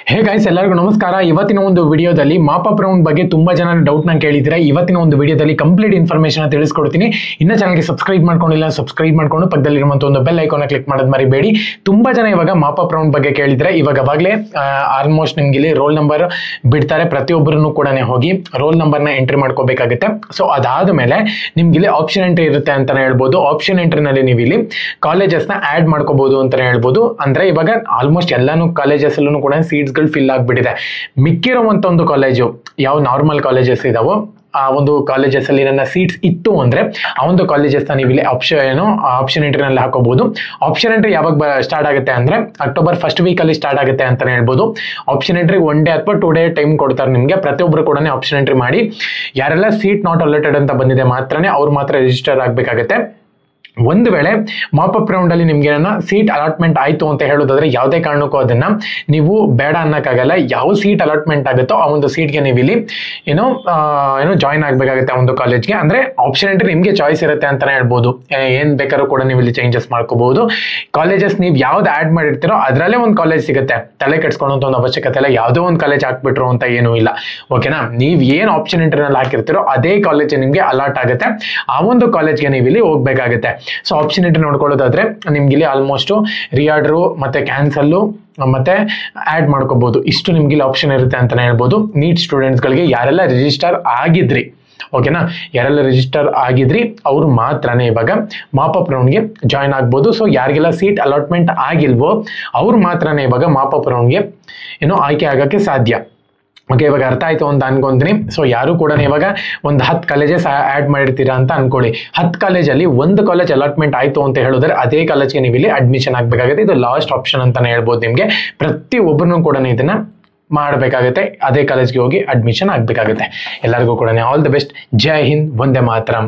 Hey guys, ಎಲ್ಲರಿಗೂ ನಮಸ್ಕಾರ. ಇವತ್ತಿನ ಒಂದು ವಿಡಿಯೋದಲ್ಲಿ ಮಾಪಪ್ ರೌಂಡ್ ಬಗ್ಗೆ ತುಂಬಾ ಜನ ಡೌಟ್ ನ ಕೇಳಿದ್ರೆ ಇವತ್ತಿನ ಒಂದು ವಿಡಿಯೋದಲ್ಲಿ ಕಂಪ್ಲೀಟ್ ಇನ್ಫಾರ್ಮೇಶನ್ ತಿಳಿಸ್ಕೊಡ್ತೀನಿ. ಇನ್ನ ಚಾನಲ್ಗೆ ಸಬ್ಸ್ಕ್ರೈಬ್ ಮಾಡ್ಕೊಂಡಿಲ್ಲ, ಸಬ್ಸ್ಕ್ರೈಬ್ ಮಾಡ್ಕೊಂಡು ಪಕ್ಕದಲ್ಲಿರುವಂತ ಒಂದು ಬೆಲ್ ಐಕಾನ್ ಕ್ಲಿಕ್ ಮಾಡೋದು ಮರಿಬೇಡಿ. ತುಂಬಾ ಜನ ಇವಾಗ ಮಾಪಪ್ ರೌಂಡ್ ಬಗ್ಗೆ ಕೇಳಿದ್ರೆ ಇವಾಗಲೇ ಆಲ್ಮೋಸ್ಟ್ ನಿಮ್ಗೆ ಇಲ್ಲಿ ರೋಲ್ ನಂಬರ್ ಬಿಡ್ತಾರೆ. ಪ್ರತಿಯೊಬ್ಬರನ್ನು ಕೂಡ ಹೋಗಿ ರೋಲ್ ನಂಬರ್ ನ ಎಂಟ್ರಿ ಮಾಡ್ಕೋಬೇಕಾಗುತ್ತೆ. ಸೊ ಅದಾದ ಮೇಲೆ ನಿಮ್ಗೆ ಇಲ್ಲಿ ಆಪ್ಷನ್ ಎಂಟ್ರಿ ಇರುತ್ತೆ ಅಂತಾನೆ ಹೇಳ್ಬೋದು. ಆಪ್ಷನ್ ಎಂಟ್ರಿನಲ್ಲಿ ನೀವು ಇಲ್ಲಿ ಕಾಲೇಜಸ್ ನ ಆಡ್ ಮಾಡ್ಕೋಬಹುದು ಅಂತಾನೆ ಹೇಳ್ಬೋದು. ಅಂದ್ರೆ ಇವಾಗ ಆಲ್ಮೋಸ್ಟ್ ಎಲ್ಲಾನು ಕಾಲೇಜಸ್ ಅಲ್ಲೂ ಕೂಡ ಸೀಟ್ಸ್ ಫಿಲ್ ಆಗ್ಬಿಟ್ಟಿದೆ. ಮಿಕ್ಕಿರುವಂತ ಒಂದು ಕಾಲೇಜು ಯಾವ ನಾರ್ಮಲ್ ಕಾಲೇಜಸ್ ಇದಾವೋ ಆ ಒಂದು ಕಾಲೇಜಸ್ ಅಲ್ಲಿ ನನ್ನ ಸೀಟ್ಸ್ ಇತ್ತು ಅಂದ್ರೆ ಆ ಒಂದು ಕಾಲೇಜಸ್ ನೀವು ಇಲ್ಲಿ ಆಪ್ಷನ್ ಎಂಟ್ರಿನಲ್ಲಿ ಹಾಕೋಬಹುದು. ಆಪ್ಷನ್ ಎಂಟ್ರಿ ಯಾವಾಗ ಸ್ಟಾರ್ಟ್ ಆಗುತ್ತೆ ಅಂದ್ರೆ ಅಕ್ಟೋಬರ್ ಫಸ್ಟ್ ವೀಕ್ ಅಲ್ಲಿ ಸ್ಟಾರ್ಟ್ ಆಗುತ್ತೆ ಅಂತಾನೆ ಹೇಳ್ಬೋದು. ಆಪ್ಷನ್ ಎಂಟ್ರಿ 1 ಡೇ ಅಥವಾ 2 ಡೇ ಟೈಮ್ ಕೊಡ್ತಾರೆ ನಿಮ್ಗೆ. ಪ್ರತಿಯೊಬ್ಬರು ಕೂಡ ಆಪ್ಷನ್ ಎಂಟ್ರಿ ಮಾಡಿ ಯಾರೆಲ್ಲ ಸೀಟ್ ನಾಟ್ ಅಲಾಟೆಡ್ ಅಂತ ಬಂದಿದೆ ಮಾತ್ರನೇ ಅವ್ರು ಮಾತ್ರ ರಿಜಿಸ್ಟರ್ ಆಗ್ಬೇಕಾಗತ್ತೆ. ಒಂದು ವೇಳೆ ಮಾಪಪ್ ರೌಂಡ್ ಅಲ್ಲಿ ನಿಮ್ಗೆ ಸೀಟ್ ಅಲಾಟ್ಮೆಂಟ್ ಆಯ್ತು ಅಂತ ಹೇಳೋದಾದ್ರೆ ಯಾವುದೇ ಕಾರಣಕ್ಕೂ ಅದನ್ನ ನೀವು ಬೇಡ ಅನ್ನಕ್ಕಾಗಲ್ಲ. ಯಾವ ಸೀಟ್ ಅಲಾಟ್ಮೆಂಟ್ ಆಗುತ್ತೋ ಆ ಒಂದು ಸೀಟ್ಗೆ ನೀವು ಇಲ್ಲಿ ಏನೋ ಜಾಯಿನ್ ಆಗ್ಬೇಕಾಗುತ್ತೆ ಆ ಒಂದು ಕಾಲೇಜ್ಗೆ. ಅಂದ್ರೆ ಆಪ್ಷನ್ ಎಂಟ್ರಿ ನಿಮ್ಗೆ ಚಾಯ್ಸ್ ಇರುತ್ತೆ ಅಂತಾನೆ ಹೇಳ್ಬೋದು. ಏನ್ ಬೇಕಾದ್ರೂ ಕೂಡ ನೀವು ಇಲ್ಲಿ ಚೇಂಜಸ್ ಮಾಡ್ಕೋಬಹುದು. ಕಾಲೇಜಸ್ ನೀವು ಯಾವ್ದು ಆಡ್ ಮಾಡಿರ್ತೀರೋ ಅದರಲ್ಲೇ ಒಂದು ಕಾಲೇಜ್ ಸಿಗುತ್ತೆ. ತಲೆ ಕೆಡ್ಸ್ಕೊಳ್ಳೋಂತ ಒಂದು ಅವಶ್ಯಕತೆ ಇಲ್ಲ. ಯಾವುದೋ ಒಂದು ಕಾಲೇಜ್ ಹಾಕ್ಬಿಟ್ರು ಅಂತ ಏನೂ ಇಲ್ಲ. ಓಕೆನಾ? ನೀವು ಏನ್ ಆಪ್ಷನ್ ಎಂಟ್ರಿನಲ್ಲಿ ಹಾಕಿರ್ತೀರೋ ಅದೇ ಕಾಲೇಜ್ ನಿಮ್ಗೆ ಅಲಾಟ್ ಆಗುತ್ತೆ. ಆ ಒಂದು ಕಾಲೇಜ್ಗೆ ನೀವು ಇಲ್ಲಿ ಹೋಗ್ಬೇಕಾಗುತ್ತೆ. ಸೊ ಆಪ್ಷನ್ ಎಂಟ್ರಿ ನೋಡ್ಕೊಳ್ಳೋದಾದ್ರೆ ನಿಮ್ಗೆ ಇಲ್ಲಿ ಆಲ್ಮೋಸ್ಟ್ ರಿಆರ್ಡರು ಮತ್ತೆ ಕ್ಯಾನ್ಸಲ್ಲು ಮತ್ತೆ ಆಡ್ ಮಾಡ್ಕೋಬಹುದು. ಇಷ್ಟು ನಿಮ್ಗೆ ಇಲ್ಲಿ ಆಪ್ಷನ್ ಇರುತ್ತೆ ಅಂತಾನೆ ಹೇಳ್ಬೋದು. ನೀಟ್ ಸ್ಟೂಡೆಂಟ್ಸ್ಗಳಿಗೆ ಯಾರೆಲ್ಲ ರಿಜಿಸ್ಟರ್ ಆಗಿದ್ರಿ, ಓಕೆನಾ, ಯಾರೆಲ್ಲ ರಿಜಿಸ್ಟರ್ ಆಗಿದ್ರಿ ಅವ್ರು ಮಾತ್ರನೇ ಇವಾಗ ಮಾಪಪ್ ರೌಂಡ್ಗೆ ಜಾಯ್ನ್ ಆಗ್ಬೋದು. ಸೊ ಯಾರಿಗೆಲ್ಲ ಸೀಟ್ ಅಲಾಟ್ಮೆಂಟ್ ಆಗಿಲ್ವೋ ಅವ್ರು ಮಾತ್ರನೇ ಇವಾಗ ಮಾಪಪ್ ರೌಂಡ್ಗೆ ಆಯ್ಕೆ ಆಗಕ್ಕೆ ಸಾಧ್ಯ. ಓಕೆ, ಇವಾಗ ಅರ್ಥ ಆಯ್ತು ಅಂತ ಅನ್ಕೊಂತೀನಿ. ಸೊ ಯಾರು ಕೂಡ ಇವಾಗ ಒಂದು 10 ಕಾಲೇಜಸ್ ಆಡ್ ಮಾಡಿರ್ತೀರಾ ಅಂತ ಅನ್ಕೊಳ್ಳಿ. 10 ಕಾಲೇಜಲ್ಲಿ ಒಂದು ಕಾಲೇಜ್ ಅಲಾಟ್ಮೆಂಟ್ ಆಯ್ತು ಅಂತ ಹೇಳಿದ್ರೆ ಅದೇ ಕಾಲೇಜ್ಗೆ ನೀವು ಇಲ್ಲಿ ಅಡ್ಮಿಷನ್ ಆಗ್ಬೇಕಾಗುತ್ತೆ. ಇದು ಲಾಸ್ಟ್ ಆಪ್ಷನ್ ಅಂತಾನೆ ಹೇಳ್ಬೋದು. ನಿಮ್ಗೆ ಪ್ರತಿ ಒಬ್ಬರನ್ನು ಕೂಡ ಇದನ್ನ ಮಾಡಬೇಕಾಗುತ್ತೆ. ಅದೇ ಕಾಲೇಜ್ಗೆ ಹೋಗಿ ಅಡ್ಮಿಷನ್ ಆಗ್ಬೇಕಾಗುತ್ತೆ. ಎಲ್ಲರಿಗೂ ಕೂಡ all the best. Jai Hind, Vande Mataram.